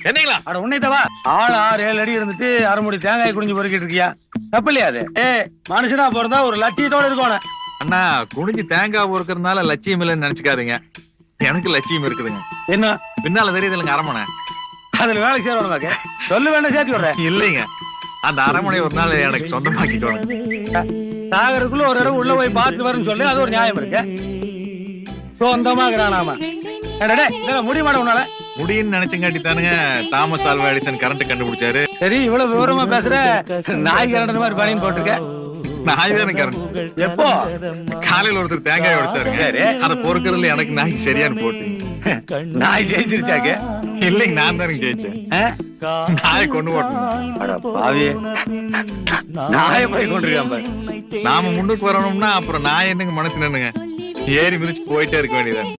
என்னங்களா? அட உன்னைத்தவா ஆள் 6-7 அடி இருந்துட்டு அரைமுடி தேங்காய் குடிஞ்சு பொறுக்கிட்டு இருக்கியா? தப்பு இல்லையா அது? மனுஷனா பிறந்தா ஒரு லட்சியத்தோட இருக்கணும். அண்ணா குடிஞ்சு தேங்காய் பொறுக்கிறதுனால லட்சியம் இல்லைன்னு நினைச்சுக்காதீங்க. எனக்கு லட்சியம் இருக்குதுங்க. என்ன பின்னால தெரியுது இல்லைங்க அரமனை. அதுல வேலைக்கு சேரணுமாக்க சொல்லு வேண்டாம் சேர்த்து விடுறேன். இல்லைங்க, அந்த அரமனை ஒரு நாள் எனக்கு சொந்தமாக்கிட்டோம். சாகருக்குள்ள ஒரு இடம் உள்ள போய் பார்த்து வரும்னு சொல்லு, அது ஒரு நியாயம் இருக்கு. சொந்தமாகறானாம முடியுமாட உன்னால? முடியும்னு நினைச்சங்காட்டி தானுங்க தாமஸ் ஆல்வா எடிசன் கரண்ட் கண்டுபிடிச்சாரு. சரி, இவ்வளவு விவரமா பேசுற. நாய் கரண்ட் மாதிரி பணின்னு போட்டிருக்க. நாய் தானே கரண்ட். எப்போ? காலையில ஒருத்தர் தேங்காய் உடைச்சாருங்க. அதை பொறுக்கிறதுல எனக்கு நாய் சரியானு போட்டு நாய் ஜெயிச்சிருச்சாக்க? இல்லைங்க, நான் தானே ஜெயிச்சேன். நாயை கொண்டு போட்டேன். நாயை போய் கொண்டிருக்காம நாம முன்னுக்கு வரணும்னா அப்புறம் நாய் என்னங்க மனசு நின்னுங்க ஏறி மிதிச்சு போயிட்டே இருக்க வேண்டியதான்.